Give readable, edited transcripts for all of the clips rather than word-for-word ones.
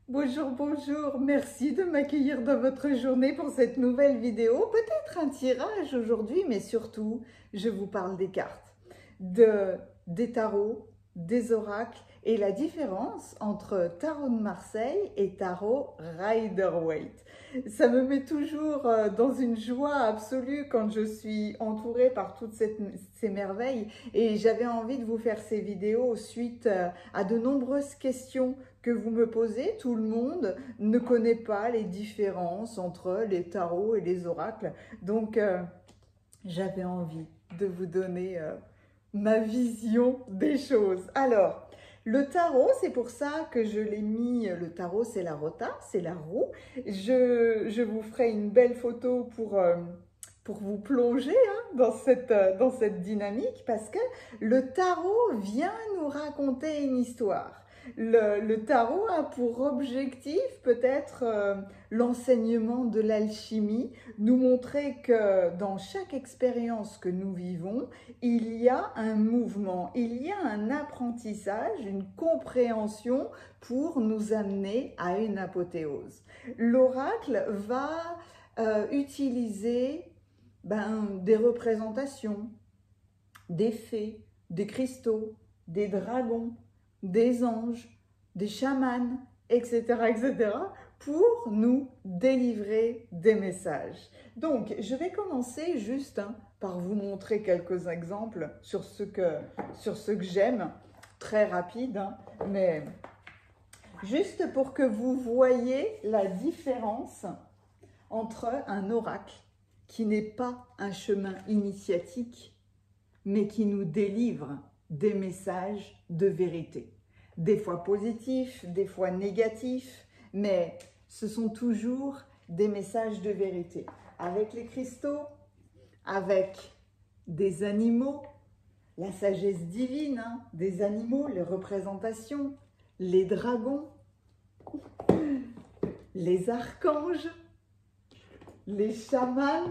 Bonjour, bonjour, merci de m'accueillir dans votre journée pour cette nouvelle vidéo. Peut-être un tirage aujourd'hui, mais surtout, je vous parle des cartes, des tarots, des oracles et la différence entre tarot de Marseille et tarot Rider-Waite. Ça me met toujours dans une joie absolue quand je suis entourée par toutes ces merveilles et j'avais envie de vous faire ces vidéos suite à de nombreuses questions que vous me posez. Tout le monde ne connaît pas les différences entre les tarots et les oracles. Donc, j'avais envie de vous donner ma vision des choses. Alors, le tarot, c'est pour ça que je l'ai mis, le tarot c'est la rota, c'est la roue. Je vous ferai une belle photo pour vous plonger dans cette dynamique parce que le tarot vient nous raconter une histoire. Le tarot a pour objectif peut-être l'enseignement de l'alchimie, nous montrer que dans chaque expérience que nous vivons, il y a un mouvement, il y a un apprentissage, une compréhension pour nous amener à une apothéose. L'oracle va utiliser des représentations, des fées, des cristaux, des dragons, des anges, des chamans, etc., pour nous délivrer des messages. Donc, je vais commencer juste par vous montrer quelques exemples sur ce que j'aime, très rapide, mais juste pour que vous voyez la différence entre un oracle qui n'est pas un chemin initiatique, mais qui nous délivre des messages de vérité. Des fois positifs, des fois négatifs, mais ce sont toujours des messages de vérité. Avec les cristaux, avec des animaux, la sagesse divine des animaux, les représentations, les dragons, les archanges, les chamans.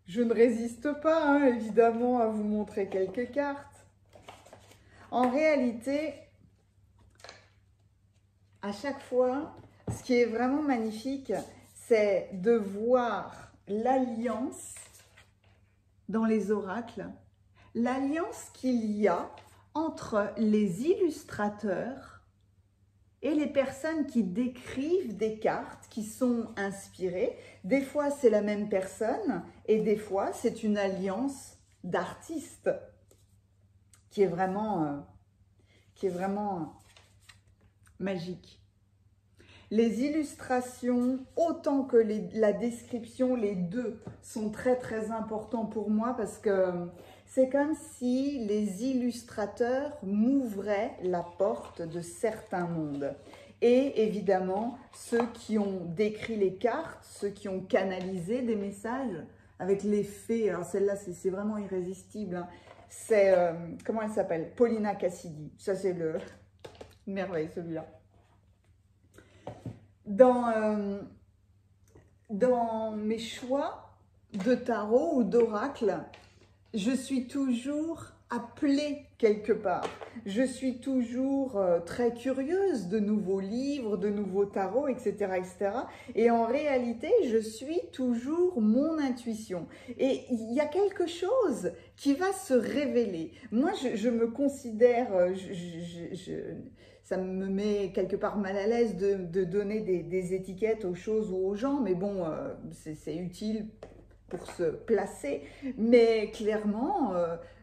Je ne résiste pas, évidemment, à vous montrer quelques cartes. En réalité, à chaque fois, ce qui est vraiment magnifique, c'est de voir l'alliance dans les oracles, l'alliance qu'il y a entre les illustrateurs et les personnes qui décrivent des cartes qui sont inspirées. Des fois, c'est la même personne et des fois, c'est une alliance d'artistes qui est vraiment magique. Les illustrations, autant que la description, les deux sont très très importants pour moi parce que c'est comme si les illustrateurs m'ouvraient la porte de certains mondes. Et évidemment, ceux qui ont décrit les cartes, ceux qui ont canalisé des messages avec les fées, alors celle-là c'est vraiment irrésistible, c'est, comment elle s'appelle? Paulina Cassidy, ça c'est le merveille celui-là. Dans mes choix de tarot ou d'oracle, je suis toujours appelée quelque part. Je suis toujours très curieuse de nouveaux livres, de nouveaux tarots, etc., etc. Et en réalité, je suis toujours mon intuition. Et il y a quelque chose qui va se révéler. Moi, je me considère... ça me met quelque part mal à l'aise de donner des étiquettes aux choses ou aux gens, mais bon, c'est utile pour se placer. Mais clairement,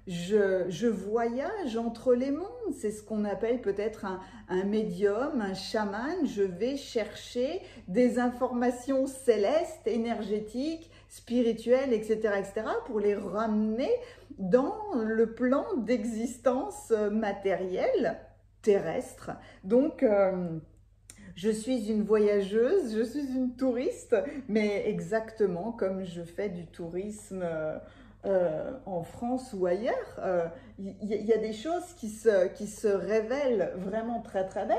je voyage entre les mondes. C'est ce qu'on appelle peut-être un médium, un chaman. Je vais chercher des informations célestes, énergétiques, spirituelles, etc., etc., pour les ramener dans le plan d'existence matérielle, terrestre. Donc, je suis une voyageuse, je suis une touriste, mais exactement comme je fais du tourisme en France ou ailleurs. Y a des choses qui se révèlent vraiment très très belles.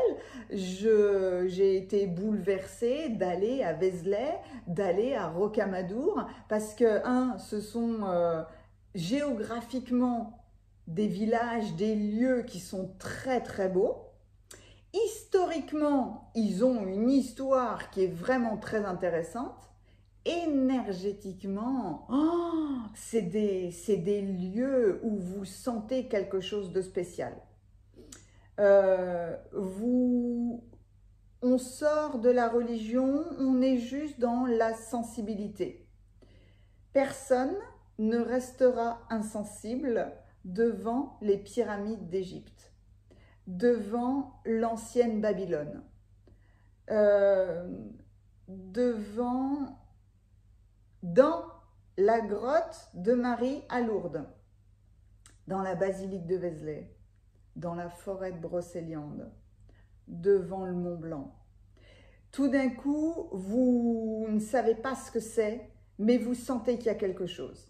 J'ai été bouleversée d'aller à Vézelay, d'aller à Rocamadour, parce que, ce sont géographiquement des villages, des lieux qui sont très très beaux. Historiquement, ils ont une histoire qui est vraiment très intéressante. Énergétiquement, oh, c'est des lieux où vous sentez quelque chose de spécial. On sort de la religion, on est juste dans la sensibilité. Personne ne restera insensible devant les pyramides d'Égypte, devant l'ancienne Babylone, dans la grotte de Marie à Lourdes, dans la basilique de Vézelay, dans la forêt de Brocéliande, devant le Mont Blanc. Tout d'un coup, vous ne savez pas ce que c'est, mais vous sentez qu'il y a quelque chose.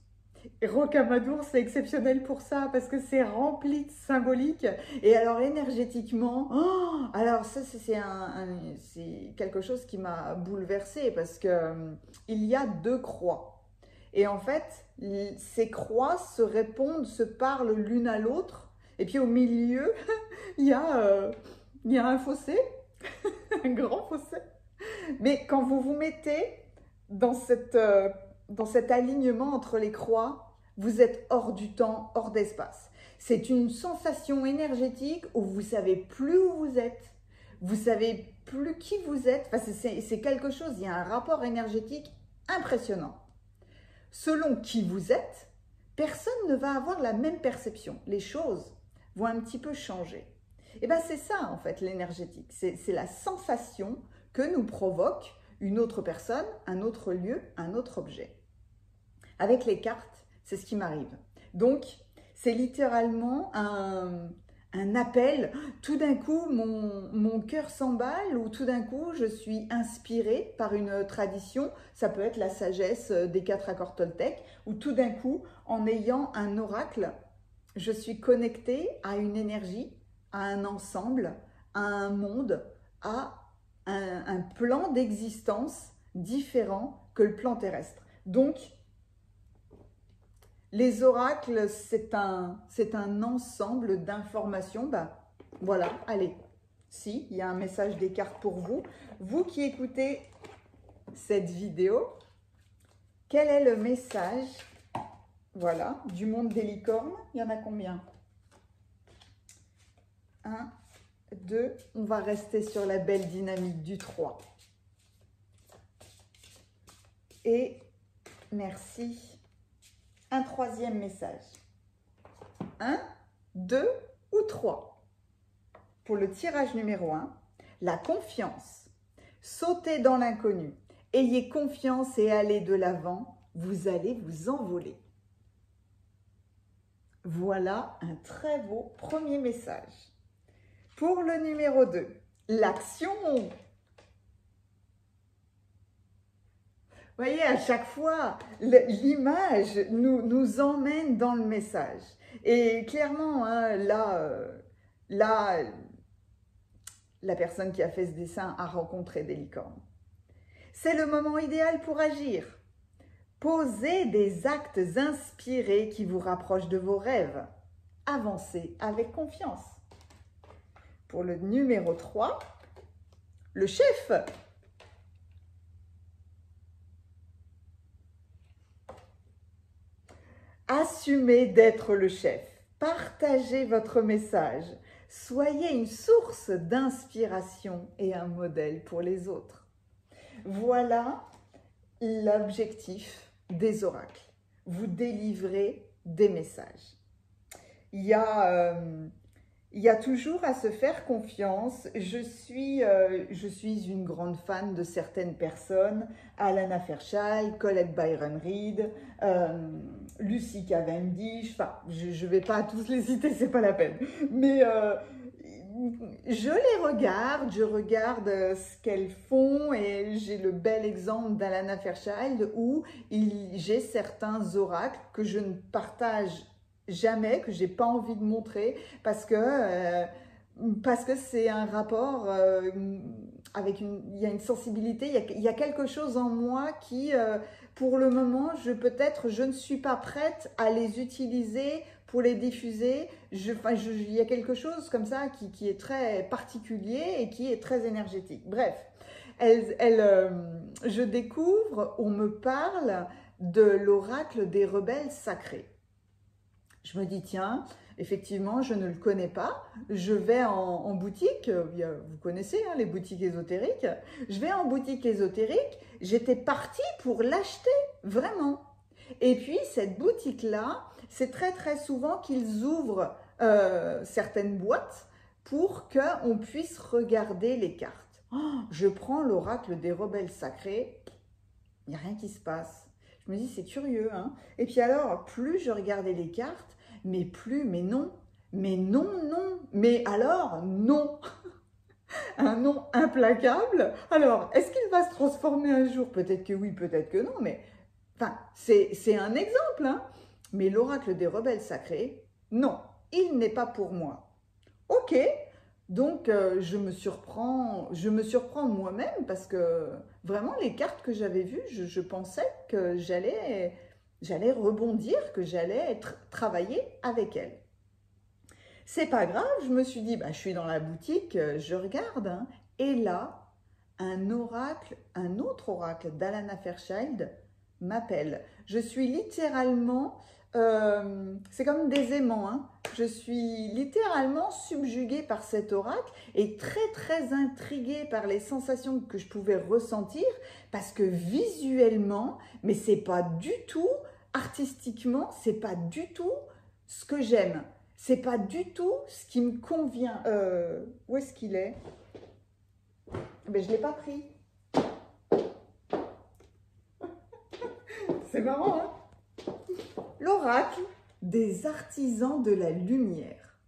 Et Rocamadour, c'est exceptionnel pour ça, parce que c'est rempli de symboliques. Et alors, énergétiquement, oh, alors ça, c'est quelque chose qui m'a bouleversée, parce que il y a 2 croix. Et en fait, ces croix se répondent, se parlent l'une à l'autre. Et puis au milieu, il y a un fossé, un grand fossé. Mais quand vous vous mettez dans cet alignement entre les croix, vous êtes hors du temps, hors d'espace. C'est une sensation énergétique où vous ne savez plus où vous êtes, vous ne savez plus qui vous êtes. Enfin, c'est quelque chose, il y a un rapport énergétique impressionnant. Selon qui vous êtes, personne ne va avoir la même perception. Les choses vont un petit peu changer. Et bien c'est ça en fait l'énergétique, c'est la sensation que nous provoque une autre personne, un autre lieu, un autre objet. Avec les cartes, c'est ce qui m'arrive. Donc c'est littéralement un appel, tout d'un coup mon cœur s'emballe ou tout d'un coup je suis inspirée par une tradition, ça peut être la sagesse des 4 accords Toltec, ou tout d'un coup en ayant un oracle, je suis connectée à une énergie, à un ensemble, à un monde, à un plan d'existence différent que le plan terrestre. Donc, les oracles, c'est un ensemble d'informations. Ben, voilà, allez, si, il y a un message des cartes pour vous. Vous qui écoutez cette vidéo, quel est le message, voilà, du monde des licornes? Il y en a combien? 1, 2, on va rester sur la belle dynamique du 3. Et merci. Un 3e message. 1, 2 ou 3. Pour le tirage numéro 1, la confiance. Sautez dans l'inconnu. Ayez confiance et allez de l'avant. Vous allez vous envoler. Voilà un très beau premier message. Pour le numéro 2, l'action. Vous voyez, à chaque fois, l'image nous emmène dans le message. Et clairement, hein, là, la personne qui a fait ce dessin a rencontré des licornes. C'est le moment idéal pour agir. Posez des actes inspirés qui vous rapprochent de vos rêves. Avancez avec confiance. Pour le numéro 3, le chef. Assumez d'être le chef. Partagez votre message. Soyez une source d'inspiration et un modèle pour les autres. Voilà l'objectif des oracles. Vous délivrez des messages. Il y a toujours à se faire confiance. Je suis une grande fan de certaines personnes, Alana Fairchild, Colette Byron Reed, Lucy Cavendish, enfin, je ne vais pas tous les citer, c'est pas la peine. Mais je les regarde, je regarde ce qu'elles font et j'ai le bel exemple d'Alana Fairchild où j'ai certains oracles que je ne partage jamais, que j'ai pas envie de montrer parce que c'est un rapport avec il y a une sensibilité, il y a quelque chose en moi qui, pour le moment, je ne suis pas prête à les utiliser pour les diffuser, il y a quelque chose comme ça qui est très particulier et qui est très énergétique. Bref, je découvre, on me parle de l'oracle des rebelles sacrés. Je me dis, tiens, effectivement, je ne le connais pas. Je vais en boutique, vous connaissez hein, les boutiques ésotériques. Je vais en boutique ésotérique, j'étais partie pour l'acheter, vraiment. Et puis, cette boutique-là, c'est très très souvent qu'ils ouvrent certaines boîtes pour qu'on puisse regarder les cartes. Oh, je prends l'oracle des rebelles sacrés, il n'y a rien qui se passe. Je me dis, c'est curieux, hein. Et puis alors, plus je regardais les cartes, mais non, mais alors, non. Un non implacable. Alors, est-ce qu'il va se transformer un jour? Peut-être que oui, peut-être que non, mais enfin, c'est un exemple, hein. Mais l'oracle des rebelles sacrés, non, il n'est pas pour moi. Ok, donc je me surprends moi-même parce que vraiment les cartes que j'avais vues, je pensais que j'allais rebondir, que j'allais travailler avec elles. C'est pas grave, je me suis dit, bah, je suis dans la boutique, je regarde, hein, et là, un autre oracle d'Alana Fairchild m'appelle. Je suis littéralement, c'est comme des aimants, hein. Je suis littéralement subjuguée par cet oracle et très très intriguée par les sensations que je pouvais ressentir parce que visuellement, mais c'est pas du tout, artistiquement, c'est pas du tout ce que j'aime. C'est pas du tout ce qui me convient. Où est-ce qu'il est? Ben, je ne l'ai pas pris. C'est marrant, hein? L'oracle des artisans de la lumière.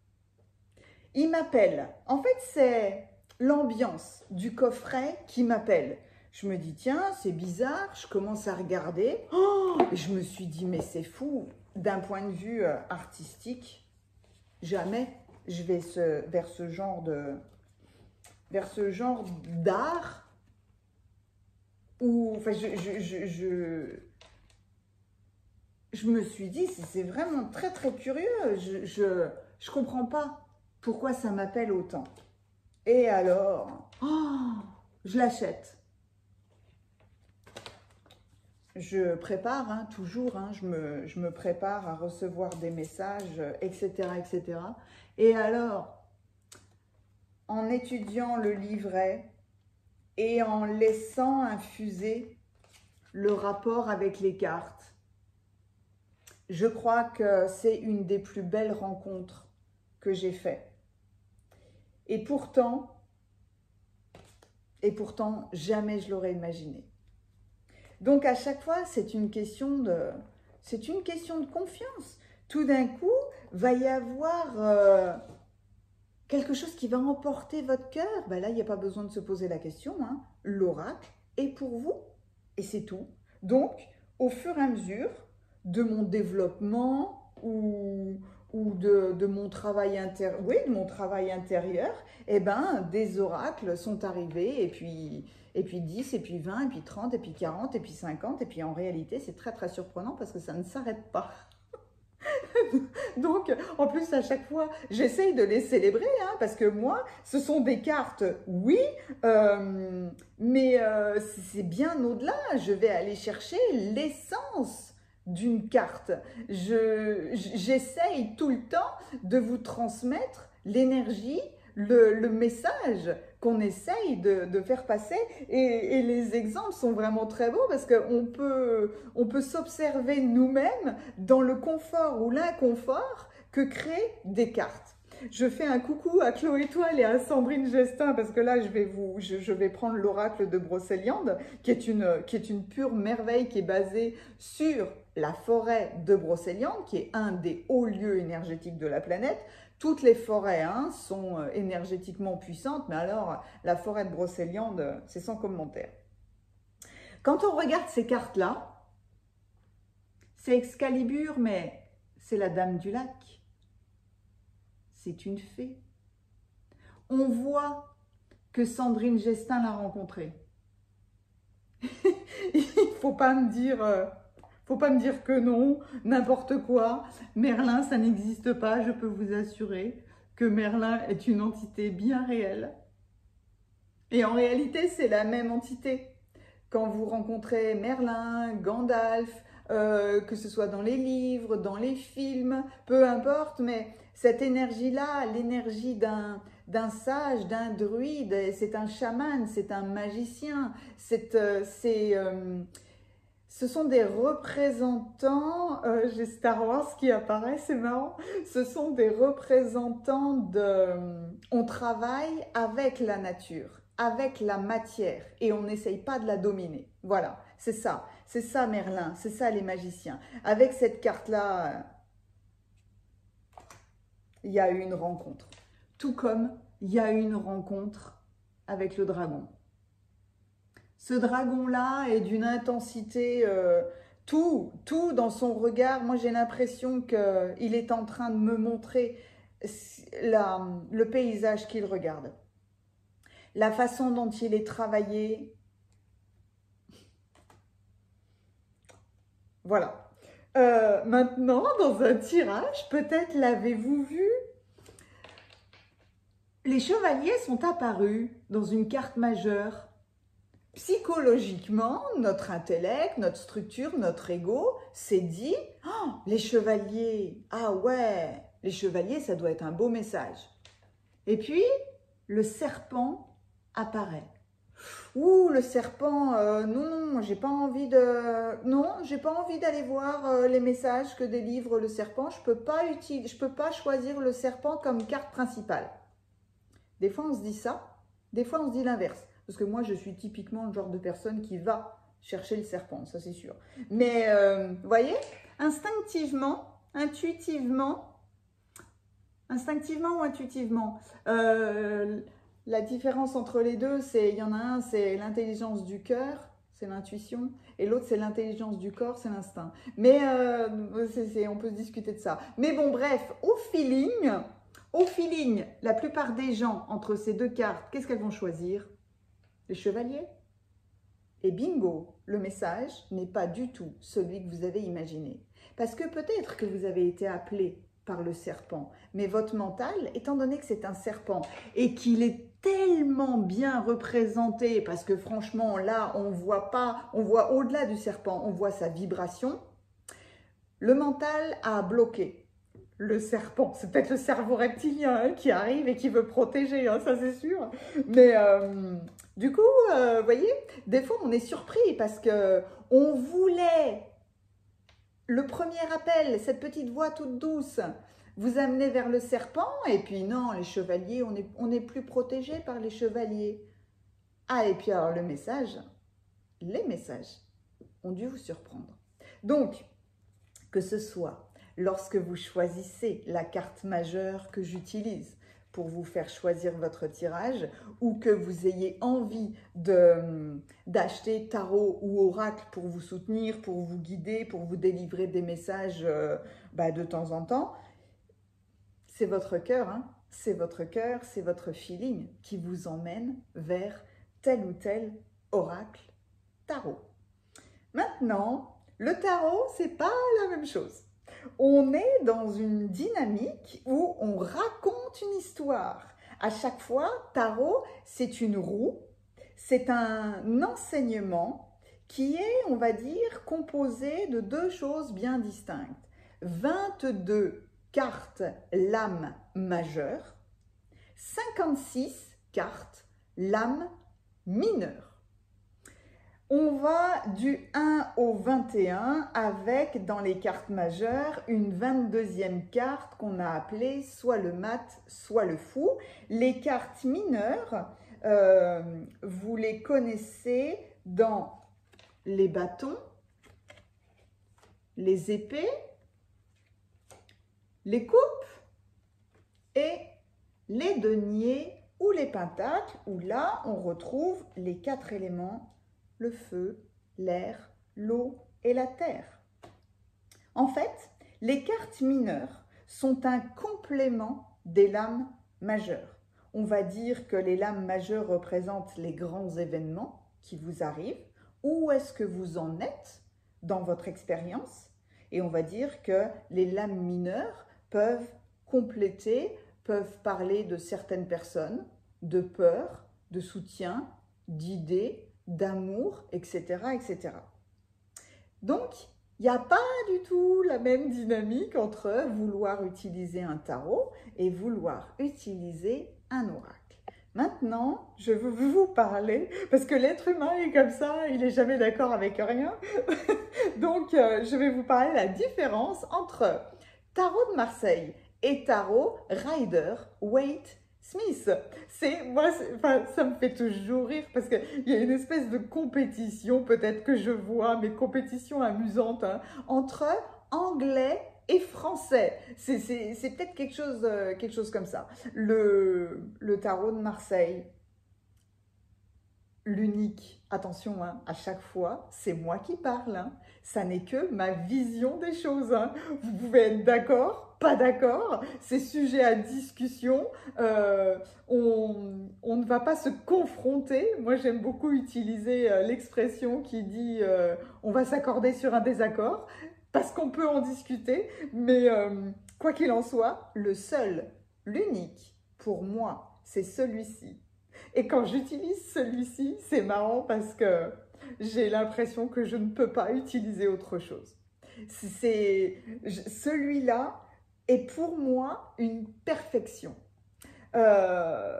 Il m'appelle. En fait, c'est l'ambiance du coffret qui m'appelle. Je me dis, tiens, c'est bizarre. Je commence à regarder. Oh, et je me suis dit, mais c'est fou. D'un point de vue artistique, jamais je vais vers ce genre d'art où, enfin, je me suis dit, c'est vraiment très très curieux, je comprends pas pourquoi ça m'appelle autant. Et alors, oh, je l'achète. Je prépare, hein, toujours, hein, je me prépare à recevoir des messages, etc., etc. Et alors, en étudiant le livret et en laissant infuser le rapport avec les cartes, je crois que c'est une des plus belles rencontres que j'ai faites. Et pourtant, jamais je l'aurais imaginé. Donc à chaque fois, c'est une question de confiance. Tout d'un coup, va y avoir quelque chose qui va emporter votre cœur. Ben là, il n'y a pas besoin de se poser la question, hein. L'oracle est pour vous et c'est tout. Donc, au fur et à mesure de mon développement ou de mon travail intérieur, eh ben, des oracles sont arrivés et puis 10, et puis 20, et puis 30, et puis 40, et puis 50, et puis en réalité, c'est très très surprenant parce que ça ne s'arrête pas. Donc, en plus, à chaque fois, j'essaye de les célébrer, hein, parce que moi, ce sont des cartes, oui, mais c'est bien au-delà. Je vais aller chercher l'essence d'une carte. J'essaye tout le temps de vous transmettre l'énergie, le message qu'on essaye de faire passer et les exemples sont vraiment très beaux parce qu'on peut s'observer nous-mêmes dans le confort ou l'inconfort que créent des cartes. Je fais un coucou à Chloé Toile et à Sandrine Gestin parce que là, je vais prendre l'oracle de Brocéliande qui est une pure merveille qui est basée sur la forêt de Brocéliande qui est un des hauts lieux énergétiques de la planète. Toutes les forêts hein, sont énergétiquement puissantes, mais alors la forêt de Brocéliande, c'est sans commentaire. Quand on regarde ces cartes-là, c'est Excalibur, mais c'est la Dame du Lac. C'est une fée. On voit que Sandrine Gestin l'a rencontrée. Il ne faut pas me dire Faut pas me dire que non, n'importe quoi. Merlin, ça n'existe pas, je peux vous assurer que Merlin est une entité bien réelle. Et en réalité, c'est la même entité. Quand vous rencontrez Merlin, Gandalf, que ce soit dans les livres, dans les films, peu importe, mais cette énergie-là, l'énergie d'un sage, d'un druide, c'est un chaman, c'est un magicien, ce sont des représentants, j'ai Star Wars qui apparaît, c'est marrant, ce sont des représentants on travaille avec la nature, avec la matière, et on n'essaye pas de la dominer. Voilà, c'est ça Merlin, c'est ça les magiciens. Avec cette carte-là, il y a eu une rencontre. Tout comme il y a eu une rencontre avec le dragon. Ce dragon-là est d'une intensité, tout dans son regard. Moi, j'ai l'impression qu'il est en train de me montrer le paysage qu'il regarde. La façon dont il est travaillé. Voilà. Maintenant, dans un tirage, peut-être l'avez-vous vu, les chevaliers sont apparus dans une carte majeure. Psychologiquement, notre intellect, notre structure, notre ego s'est dit « Oh, les chevaliers, ah ouais, les chevaliers, ça doit être un beau message. » Et puis, le serpent apparaît. Ouh, le serpent, non, j'ai pas envie d'aller voir les messages que délivre le serpent. Je peux pas choisir le serpent comme carte principale. Des fois, on se dit ça, des fois, on se dit l'inverse. Parce que moi, je suis typiquement le genre de personne qui va chercher le serpent, ça c'est sûr. Mais, vous voyez, instinctivement ou intuitivement, la différence entre les deux, il y en a un, c'est l'intelligence du cœur, c'est l'intuition, et l'autre, c'est l'intelligence du corps, c'est l'instinct. Mais on peut se discuter de ça. Mais bon, bref, au feeling, la plupart des gens, entre ces deux cartes, qu'est-ce qu'elles vont choisir? Les chevaliers. Et bingo, le message n'est pas du tout celui que vous avez imaginé. Parce que peut-être que vous avez été appelé par le serpent, mais votre mental, étant donné que c'est un serpent et qu'il est tellement bien représenté, parce que franchement, là, on voit au-delà du serpent, on voit sa vibration, le mental a bloqué le serpent. C'est peut-être le cerveau reptilien qui arrive et qui veut protéger, ça c'est sûr. Mais du coup, vous voyez, des fois on est surpris parce qu'on voulait le premier appel, cette petite voix toute douce, vous amener vers le serpent, et puis non, les chevaliers, on n'est plus protégé par les chevaliers. Ah, et puis alors les messages ont dû vous surprendre. Donc, que ce soit lorsque vous choisissez la carte majeure que j'utilise pour vous faire choisir votre tirage, ou que vous ayez envie d'acheter tarot ou oracle pour vous soutenir, pour vous guider, pour vous délivrer des messages de temps en temps, c'est votre cœur, c'est votre cœur, c'est votre feeling qui vous emmène vers tel ou tel oracle tarot. Maintenant, le tarot, c'est pas la même chose. On est dans une dynamique où on raconte une histoire. À chaque fois, tarot, c'est une roue, c'est un enseignement qui est, on va dire, composé de deux choses bien distinctes. 22 cartes lame majeure, 56 cartes lame mineure. On va du 1 au 21 avec, dans les cartes majeures, une 22e carte qu'on a appelée soit le mat, soit le fou. Les cartes mineures, vous les connaissez dans les bâtons, les épées, les coupes et les deniers ou les pentacles, où là, on retrouve les 4 éléments: le feu, l'air, l'eau et la terre. En fait, les cartes mineures sont un complément des lames majeures. On va dire que les lames majeures représentent les grands événements qui vous arrivent. Où est-ce que vous en êtes dans votre expérience. Et on va dire que les lames mineures peuvent compléter, peuvent parler de certaines personnes, de peur, de soutien, d'idées, d'amour, etc., etc. Donc, il n'y a pas du tout la même dynamique entre vouloir utiliser un tarot et vouloir utiliser un oracle. Maintenant, je veux vous parler, parce que l'être humain est comme ça, il n'est jamais d'accord avec rien. Donc, je vais vous parler de la différence entre tarot de Marseille et tarot Rider-Waite-Smith. Enfin, ça me fait toujours rire parce qu'il y a une espèce de compétition, peut-être que je vois, mais compétition amusante, hein, entre anglais et français. C'est peut-être quelque chose comme ça. Le tarot de Marseille, l'unique, attention, hein, à chaque fois, c'est moi qui parle. Hein. Ça n'est que ma vision des choses. Hein. Vous pouvez être d'accord, pas d'accord, c'est sujet à discussion. On ne va pas se confronter. Moi, j'aime beaucoup utiliser l'expression qui dit on va s'accorder sur un désaccord parce qu'on peut en discuter. Mais quoi qu'il en soit, le seul, l'unique, pour moi, c'est celui-ci. Et quand j'utilise celui-ci, c'est marrant parce que j'ai l'impression que je ne peux pas utiliser autre chose. Celui-là est pour moi une perfection. Dans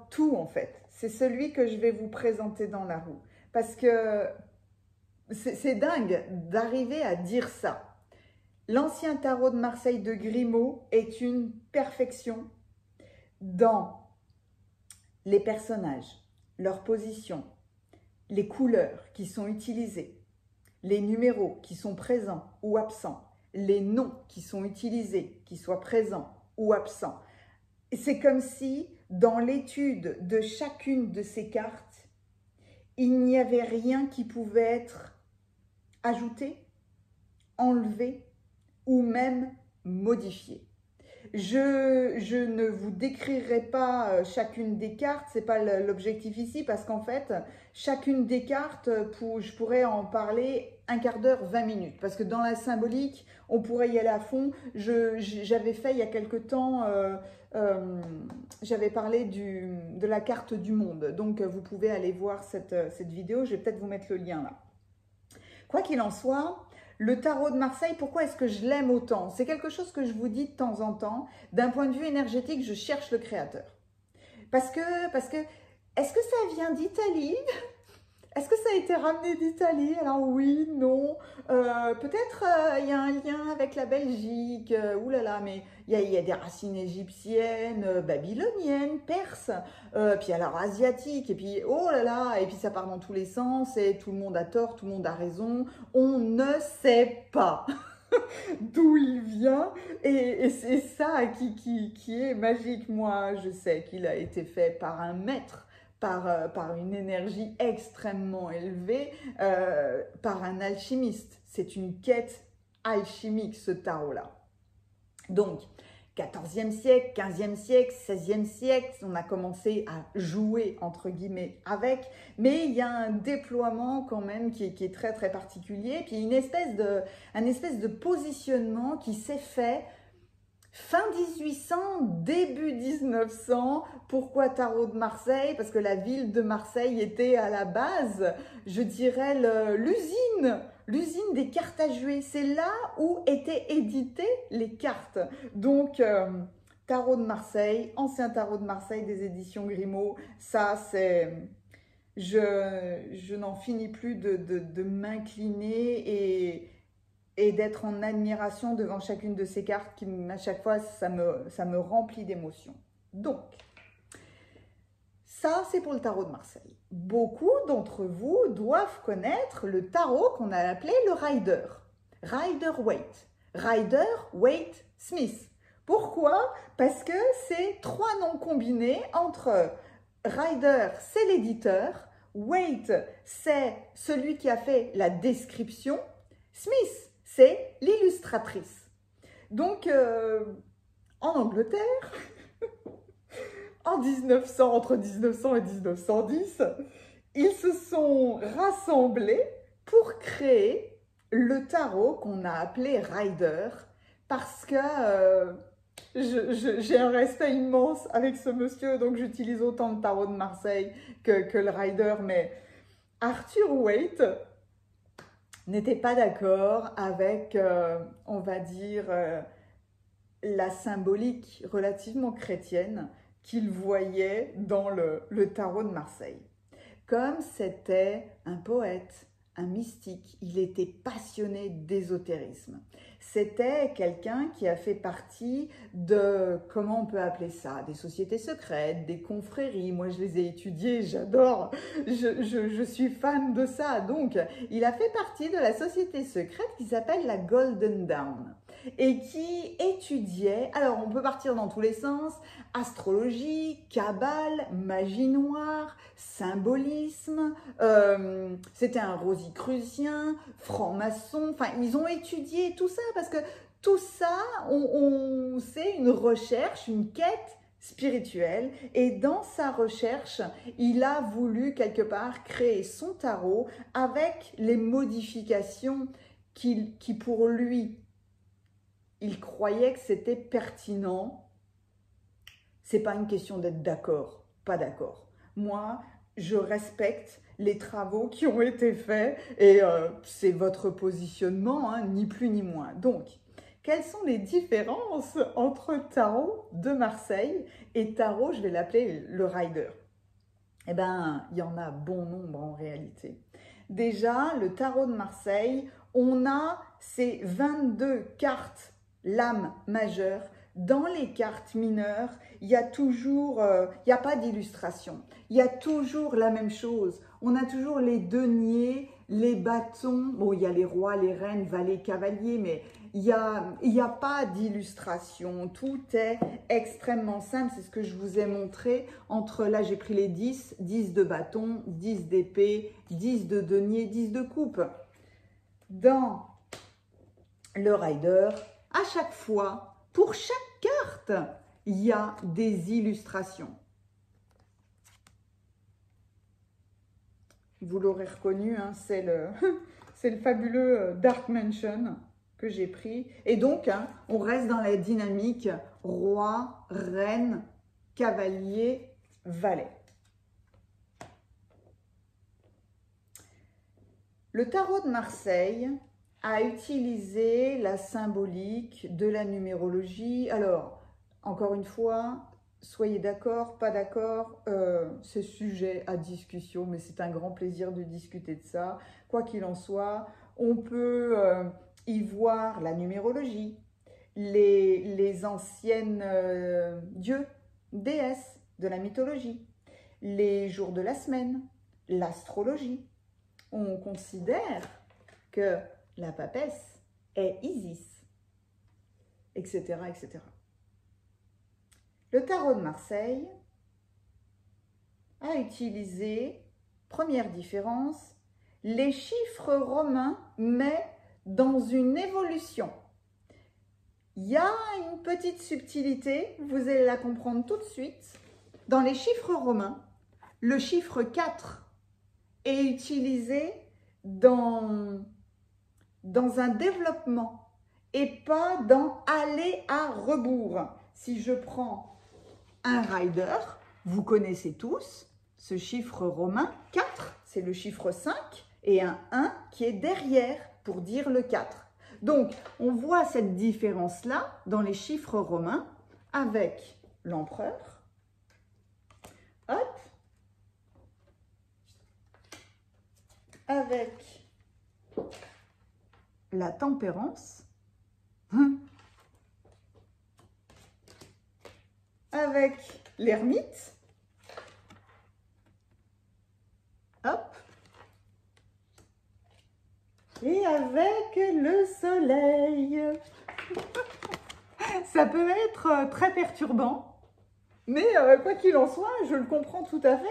tout en fait. C'est celui que je vais vous présenter dans la roue. Parce que c'est dingue d'arriver à dire ça. L'ancien tarot de Marseille de Grimaud est une perfection dans les personnages, leur position, les couleurs qui sont utilisées, les numéros qui sont présents ou absents, les noms qui sont utilisés, qui soient présents ou absents. C'est comme si, dans l'étude de chacune de ces cartes, il n'y avait rien qui pouvait être ajouté, enlevé, ou même modifier. Je ne vous décrirai pas chacune des cartes, ce n'est pas l'objectif ici, parce qu'en fait, chacune des cartes, je pourrais en parler un quart d'heure, 20 minutes, parce que dans la symbolique, on pourrait y aller à fond. J'avais fait il y a quelque temps, j'avais parlé de la carte du monde, donc vous pouvez aller voir cette vidéo, je vais peut-être vous mettre le lien là. Quoi qu'il en soit, le tarot de Marseille, pourquoi est-ce que je l'aime autant? C'est quelque chose que je vous dis de temps en temps. D'un point de vue énergétique, je cherche le créateur. Parce que est-ce que ça vient d'Italie? Est-ce que ça a été ramené d'Italie? Alors oui, non. Peut-être il y a un lien avec la Belgique. Ouh là là, mais il y a des racines égyptiennes, babyloniennes, perses, puis alors asiatiques. Et puis oh là là, et puis ça part dans tous les sens. Et tout le monde a tort, tout le monde a raison. On ne sait pas d'où il vient. Et c'est ça qui est magique. Moi, je sais qu'il a été fait par un maître. Par une énergie extrêmement élevée, par un alchimiste. C'est une quête alchimique, ce tarot-là. Donc, 14e siècle, 15e siècle, 16e siècle, on a commencé à jouer, entre guillemets, avec, mais il y a un déploiement quand même qui est très, très particulier, puis un espèce de positionnement qui s'est fait fin 1800, début 1900. Pourquoi tarot de Marseille? Parce que la ville de Marseille était à la base, je dirais, l'usine des cartes à jouer. C'est là où étaient éditées les cartes. Donc, tarot de Marseille, ancien tarot de Marseille des éditions Grimaud, ça c'est... Je n'en finis plus de m'incliner et d'être en admiration devant chacune de ces cartes qui, à chaque fois, ça me remplit d'émotions. Donc, ça, c'est pour le tarot de Marseille. Beaucoup d'entre vous doivent connaître le tarot qu'on a appelé le Rider. Rider-Waite. Rider-Waite-Smith. Pourquoi? Parce que c'est 3 noms combinés entre Rider, c'est l'éditeur, Waite, c'est celui qui a fait la description, Smith, c'est l'illustratrice. Donc, en Angleterre, en 1900, entre 1900 et 1910, ils se sont rassemblés pour créer le tarot qu'on a appelé Rider, parce que j'ai un respect immense avec ce monsieur, donc j'utilise autant le tarot de Marseille que le Rider, mais Arthur Waite n'était pas d'accord avec, on va dire, la symbolique relativement chrétienne qu'il voyait dans le tarot de Marseille. Comme c'était un poète, un mystique, il était passionné d'ésotérisme. C'était quelqu'un qui a fait partie de, comment on peut appeler ça, des sociétés secrètes, des confréries. Moi, je les ai étudiées, j'adore, je suis fan de ça. Donc, il a fait partie de la société secrète qui s'appelle la Golden Dawn et qui étudiait, alors on peut partir dans tous les sens, astrologie, cabale, magie noire, symbolisme, c'était un rosicrucien, franc-maçon, enfin ils ont étudié tout ça parce que tout ça, c'est une recherche, une quête spirituelle, et dans sa recherche, il a voulu quelque part créer son tarot avec les modifications qui pour lui, il croyait que c'était pertinent. C'est pas une question d'être d'accord, pas d'accord. Moi, je respecte les travaux qui ont été faits et c'est votre positionnement, hein, ni plus ni moins. Donc, quelles sont les différences entre tarot de Marseille et tarot, je vais l'appeler le Rider? Eh bien, il y en a bon nombre en réalité. Déjà, le tarot de Marseille, on a ces 22 cartes lames majeures. Dans les cartes mineures, il y a toujours, il n'y a pas d'illustration. Il y a toujours la même chose. On a toujours les deniers, les bâtons. Bon, il y a les rois, les reines, valets, cavaliers, mais il y a pas d'illustration. Tout est extrêmement simple. C'est ce que je vous ai montré. Entre là, j'ai pris les 10, 10 de bâton, 10 d'épée, 10 de denier, 10 de coupe. Dans le Rider, à chaque fois, pour chaque carte, il y a des illustrations. Vous l'aurez reconnu, hein, c'est le fabuleux Dark Mansion que j'ai pris. Et donc, hein, on reste dans la dynamique roi, reine, cavalier, valet. Le tarot de Marseille a utilisé la symbolique de la numérologie. Alors, encore une fois, soyez d'accord, pas d'accord, c'est sujet à discussion, mais c'est un grand plaisir de discuter de ça. Quoi qu'il en soit, on peut y voir la numérologie, les anciennes dieux, déesses de la mythologie, les jours de la semaine, l'astrologie. On considère que la papesse est Isis, etc., etc. Le tarot de Marseille a utilisé, première différence, les chiffres romains, mais dans une évolution. Il y a une petite subtilité, vous allez la comprendre tout de suite. Dans les chiffres romains, le chiffre 4 est utilisé dans un développement et pas dans aller à rebours. Si je prends un rider, vous connaissez tous ce chiffre romain 4, c'est le chiffre 5 et un 1 qui est derrière pour dire le 4. Donc, on voit cette différence-là dans les chiffres romains avec l'empereur. Hop. Avec la tempérance, avec l'ermite, hop, et avec le soleil. Ça peut être très perturbant, mais quoi qu'il en soit, je le comprends tout à fait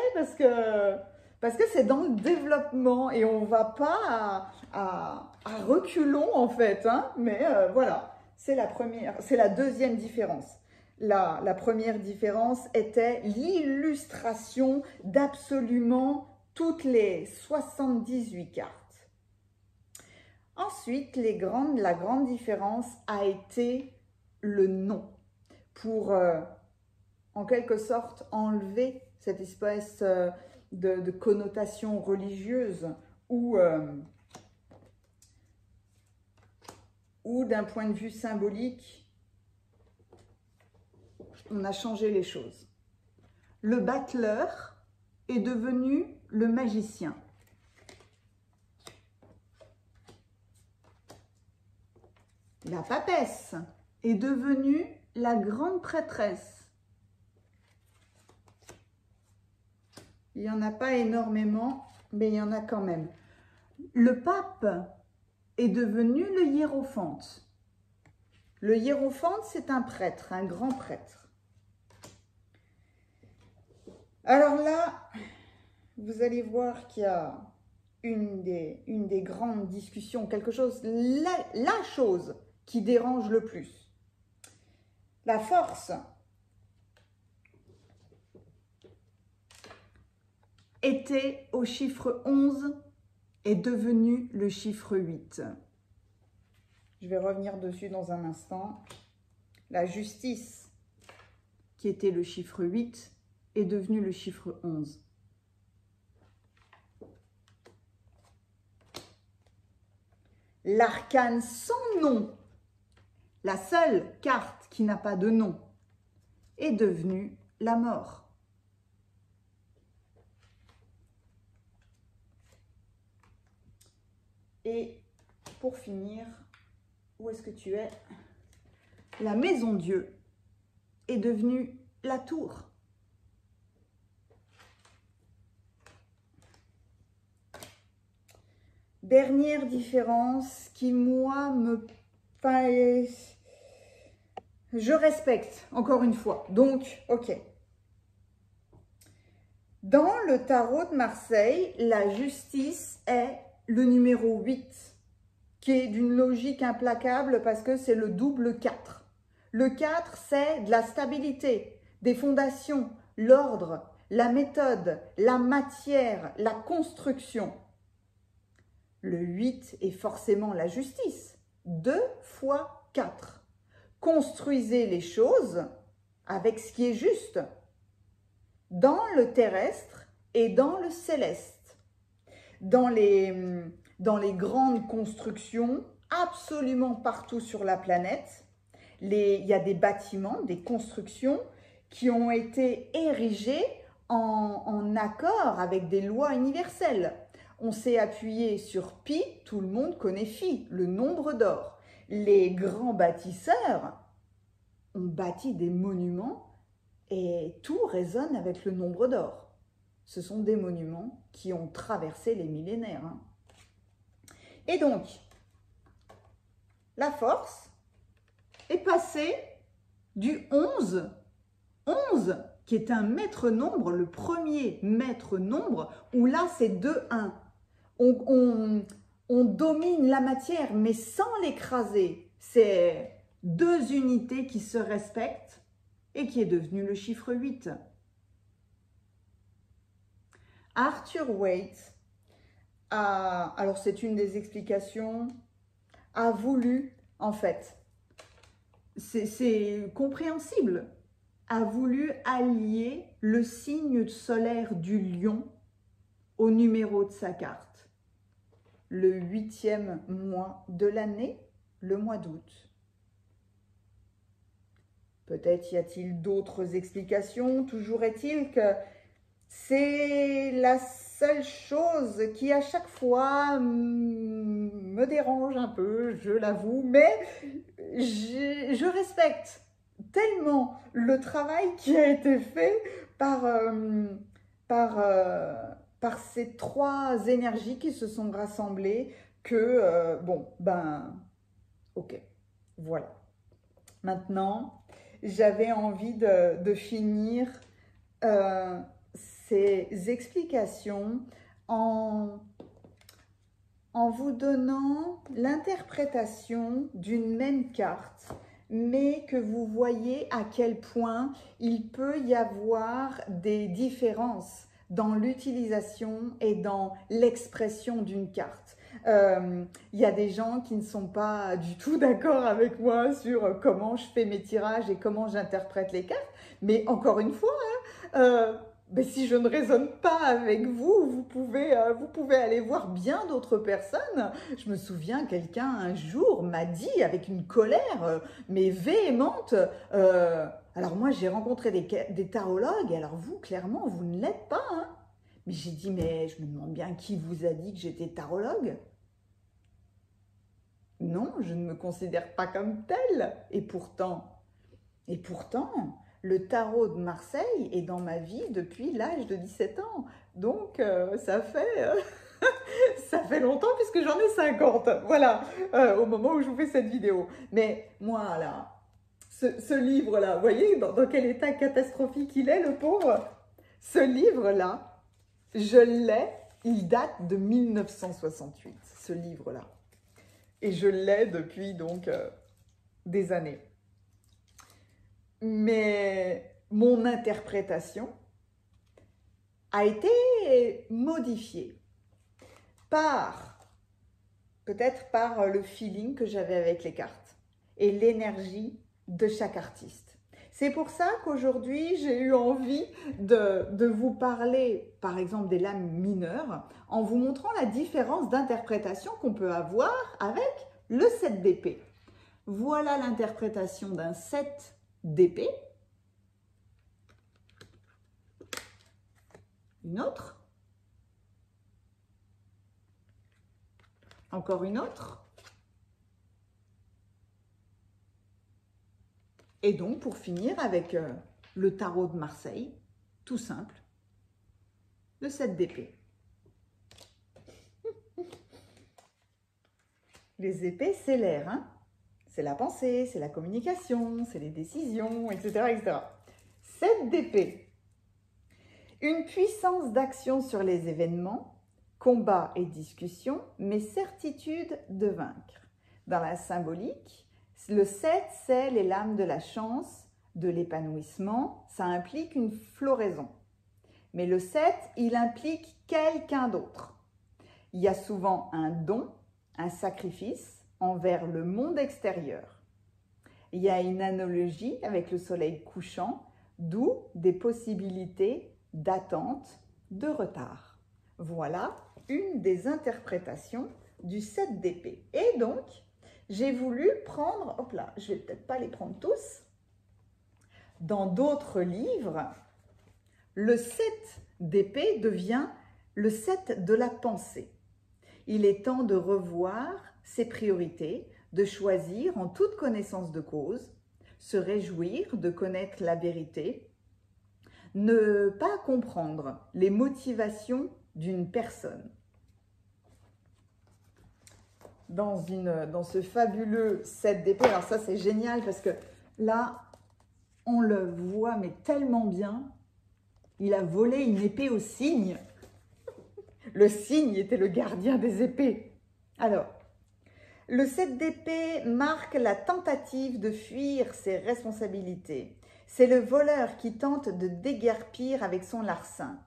parce que c'est dans le développement et on ne va pas à reculons en fait, hein, mais voilà, c'est la deuxième différence. La première différence était l'illustration d'absolument toutes les 78 cartes. Ensuite, la grande différence a été le nom, pour en quelque sorte enlever cette espèce de connotation religieuse ou d'un point de vue symbolique, on a changé les choses. Le battleur est devenu le magicien. La papesse est devenue la grande prêtresse. Il n'y en a pas énormément, mais il y en a quand même. Le pape est devenu le hiérophante. Le hiérophante, c'est un prêtre, un grand prêtre. Alors là, vous allez voir qu'il y a une des grandes discussions, quelque chose, la chose qui dérange le plus. La force était au chiffre 11 est devenu le chiffre 8. Je vais revenir dessus dans un instant. La justice, qui était le chiffre 8, est devenue le chiffre 11. L'arcane sans nom, la seule carte qui n'a pas de nom, est devenue la mort. Et pour finir, où est-ce que tu es? La maison Dieu est devenue la tour. Dernière différence qui, moi, je respecte, encore une fois. Donc, ok. Dans le tarot de Marseille, la justice est le numéro 8, qui est d'une logique implacable parce que c'est le double 4. Le 4, c'est de la stabilité, des fondations, l'ordre, la méthode, la matière, la construction. Le 8 est forcément la justice. 2 fois 4. Construisez les choses avec ce qui est juste, dans le terrestre et dans le céleste. Dans les grandes constructions, absolument partout sur la planète, il y a des bâtiments, des constructions qui ont été érigées en accord avec des lois universelles. On s'est appuyé sur pi, tout le monde connaît phi, le nombre d'or. Les grands bâtisseurs ont bâti des monuments et tout résonne avec le nombre d'or. Ce sont des monuments qui ont traversé les millénaires. Hein. Et donc, la force est passée du 11 qui est un maître nombre, le premier maître nombre, où là c'est 2-1. On domine la matière, mais sans l'écraser. C'est deux unités qui se respectent et qui est devenu le chiffre 8. Arthur Waite, alors c'est une des explications, a voulu, en fait, c'est compréhensible, a voulu allier le signe solaire du lion au numéro de sa carte. Le 8e mois de l'année, le mois d'août. Peut-être y a-t-il d'autres explications, toujours est-il que c'est la seule chose qui à chaque fois me dérange un peu, je l'avoue, mais je respecte tellement le travail qui a été fait par ces trois énergies qui se sont rassemblées que, ok, voilà. Maintenant, j'avais envie de finir ces explications en vous donnant l'interprétation d'une même carte, mais que vous voyez à quel point il peut y avoir des différences dans l'utilisation et dans l'expression d'une carte. Il y a des gens qui ne sont pas du tout d'accord avec moi sur comment je fais mes tirages et comment j'interprète les cartes, mais encore une fois, mais si je ne raisonne pas avec vous, vous pouvez aller voir bien d'autres personnes. Je me souviens, quelqu'un un jour m'a dit avec une colère, mais véhémente, alors moi j'ai rencontré des tarologues, alors vous, clairement, vous ne l'êtes pas, hein. Mais j'ai dit, mais je me demande bien qui vous a dit que j'étais tarologue? Non, je ne me considère pas comme telle. Et pourtant, le tarot de Marseille est dans ma vie depuis l'âge de 17 ans. Donc, ça fait longtemps puisque j'en ai 50. Voilà, au moment où je vous fais cette vidéo. Mais moi, là, ce livre-là, vous voyez dans quel état catastrophique il est, le pauvre? Ce livre-là, je l'ai, il date de 1968, ce livre-là. Et je l'ai depuis donc des années. Mais mon interprétation a été modifiée peut-être par le feeling que j'avais avec les cartes et l'énergie de chaque artiste. C'est pour ça qu'aujourd'hui, j'ai eu envie de vous parler, par exemple, des lames mineures, en vous montrant la différence d'interprétation qu'on peut avoir avec le 7 d'épée. Voilà l'interprétation d'un 7 d'épée. Une autre. Encore une autre. Et donc, pour finir avec le tarot de Marseille, tout simple, le 7 d'épée. Les épées, c'est l'air, hein? C'est la pensée, c'est la communication, c'est les décisions, etc., etc. 7 d'épée. Une puissance d'action sur les événements, combat et discussion, mais certitude de vaincre. Dans la symbolique, le 7, c'est les lames de la chance, de l'épanouissement, ça implique une floraison. Mais le 7, il implique quelqu'un d'autre. Il y a souvent un don, un sacrifice envers le monde extérieur. Il y a une analogie avec le soleil couchant, d'où des possibilités d'attente, de retard. Voilà une des interprétations du 7 d'épée. Et donc, j'ai voulu prendre, hop là, je vais peut-être pas les prendre tous, dans d'autres livres, le 7 d'épée devient le 7 de la pensée. Il est temps de revoir ses priorités, de choisir en toute connaissance de cause, se réjouir de connaître la vérité, ne pas comprendre les motivations d'une personne. Dans ce fabuleux 7 d'épée, alors ça c'est génial parce que là, on le voit mais tellement bien, il a volé une épée au cygne. Le cygne était le gardien des épées. Alors, le 7 d'épée marque la tentative de fuir ses responsabilités. C'est le voleur qui tente de déguerpir avec son larcin.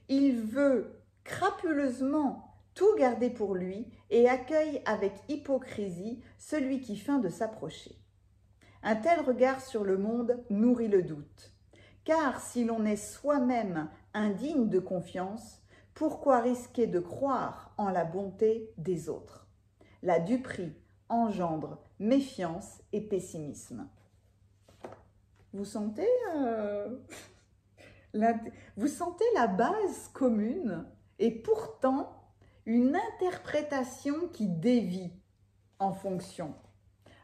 Il veut crapuleusement tout garder pour lui et accueille avec hypocrisie celui qui feint de s'approcher. Un tel regard sur le monde nourrit le doute. Car si l'on est soi-même indigne de confiance, pourquoi risquer de croire en la bonté des autres? La duperie engendre méfiance et pessimisme. Vous sentez, vous sentez la base commune et pourtant une interprétation qui dévie en fonction.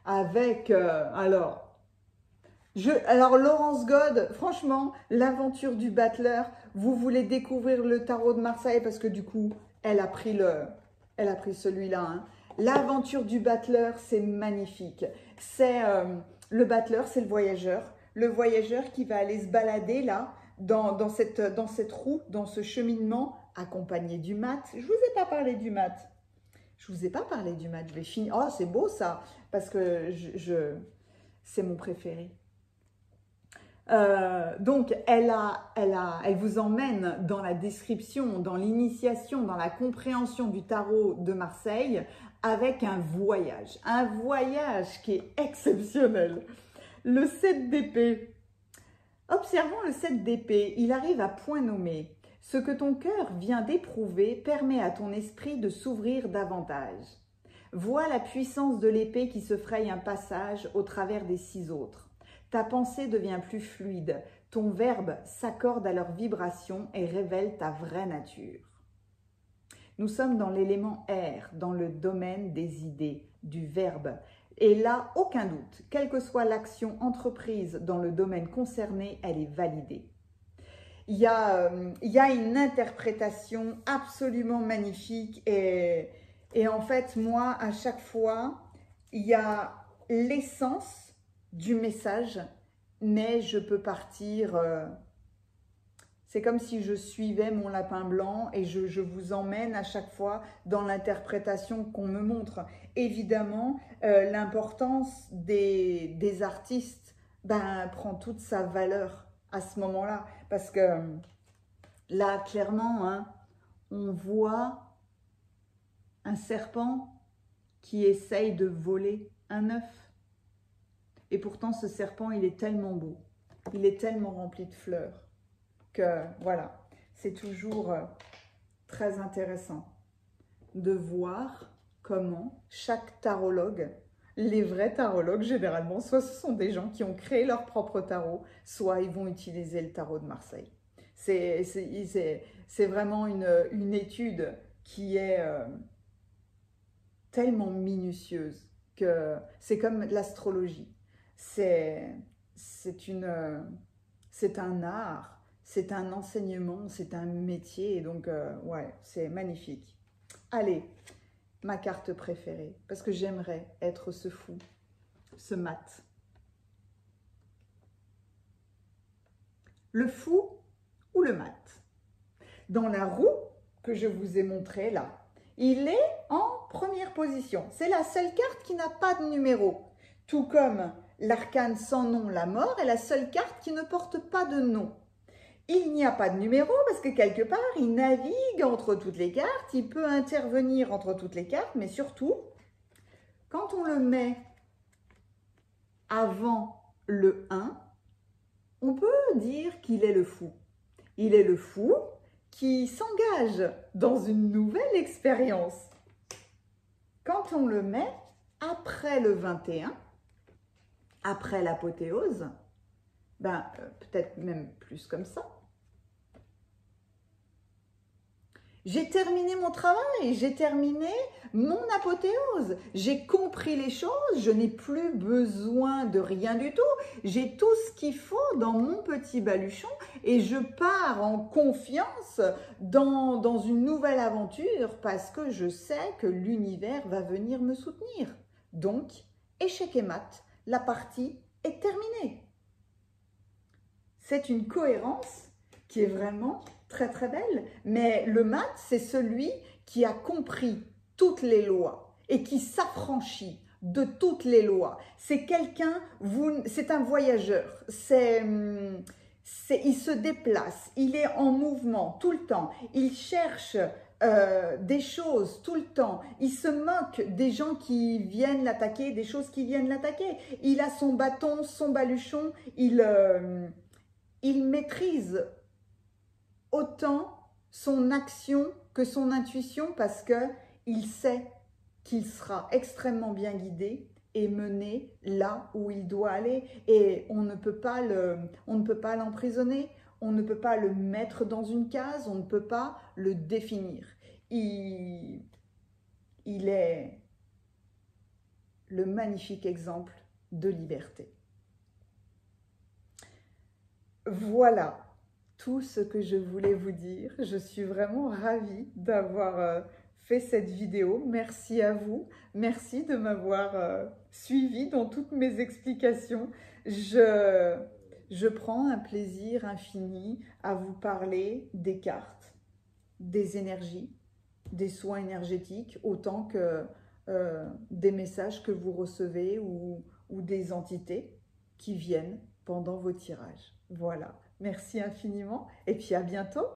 Avec, alors Laurence God, franchement, l'aventure du battleur, vous voulez découvrir le tarot de Marseille parce que du coup, elle a pris celui-là. Hein. L'aventure du battleur, c'est magnifique. C'est le battleur, c'est le voyageur qui va aller se balader là, dans cette roue, dans ce cheminement, accompagné du mat. Je vous ai pas parlé du mat. Je vous ai pas parlé du mat. Je vais finir. Oh, c'est beau ça, parce que c'est mon préféré. Donc, elle vous emmène dans la description, dans l'initiation, dans la compréhension du tarot de Marseille avec un voyage qui est exceptionnel. Le 7 d'épée. Observons le 7 d'épée, il arrive à point nommé. Ce que ton cœur vient d'éprouver permet à ton esprit de s'ouvrir davantage. Vois la puissance de l'épée qui se fraye un passage au travers des 6 autres. Ta pensée devient plus fluide, ton verbe s'accorde à leur vibration et révèle ta vraie nature. Nous sommes dans l'élément air, dans le domaine des idées, du verbe. Et là, aucun doute, quelle que soit l'action entreprise dans le domaine concerné, elle est validée. Il y a une interprétation absolument magnifique et en fait, moi, à chaque fois, il y a l'essence du message, mais je peux partir, c'est comme si je suivais mon lapin blanc et je vous emmène à chaque fois dans l'interprétation qu'on me montre. Évidemment, l'importance des artistes prend toute sa valeur à ce moment-là, parce que là, clairement, hein, on voit un serpent qui essaye de voler un œuf. Et pourtant, ce serpent, il est tellement beau, il est tellement rempli de fleurs que, voilà, c'est toujours très intéressant de voir comment chaque tarologue, les vrais tarologues généralement, soit ce sont des gens qui ont créé leur propre tarot, soit ils vont utiliser le tarot de Marseille. C'est vraiment une étude qui est tellement minutieuse que c'est comme l'astrologie. C'est un art, c'est un enseignement, c'est un métier. Et donc, ouais, c'est magnifique. Allez, ma carte préférée, parce que j'aimerais être ce fou, ce mat. Le fou ou le mat? Dans la roue que je vous ai montrée là, il est en première position. C'est la seule carte qui n'a pas de numéro. Tout comme l'arcane sans nom, la mort, est la seule carte qui ne porte pas de nom. Il n'y a pas de numéro parce que quelque part, il navigue entre toutes les cartes, il peut intervenir entre toutes les cartes, mais surtout, quand on le met avant le 1, on peut dire qu'il est le fou. Il est le fou qui s'engage dans une nouvelle expérience. Quand on le met après le 21, après l'apothéose, peut-être même plus comme ça. J'ai terminé mon travail, j'ai terminé mon apothéose, j'ai compris les choses, je n'ai plus besoin de rien du tout, j'ai tout ce qu'il faut dans mon petit baluchon et je pars en confiance dans une nouvelle aventure parce que je sais que l'univers va venir me soutenir. Donc, échec et mat, la partie est terminée. C'est une cohérence qui est vraiment très très belle, mais le mat, c'est celui qui a compris toutes les lois et qui s'affranchit de toutes les lois. C'est quelqu'un, c'est un voyageur, il se déplace, il est en mouvement tout le temps, il cherche des choses tout le temps, il se moque des gens qui viennent l'attaquer, des choses qui viennent l'attaquer. Il a son bâton, son baluchon, il maîtrise autant son action que son intuition parce qu'il sait qu'il sera extrêmement bien guidé et mené là où il doit aller. Et on ne peut pas l'emprisonner, on ne peut pas le mettre dans une case, on ne peut pas le définir. Il est le magnifique exemple de liberté. Voilà tout ce que je voulais vous dire. Je suis vraiment ravie d'avoir fait cette vidéo. Merci à vous. Merci de m'avoir suivi dans toutes mes explications. Je prends un plaisir infini à vous parler des cartes, des énergies, des soins énergétiques, autant que des messages que vous recevez ou des entités qui viennent pendant vos tirages. Voilà, merci infiniment et puis à bientôt.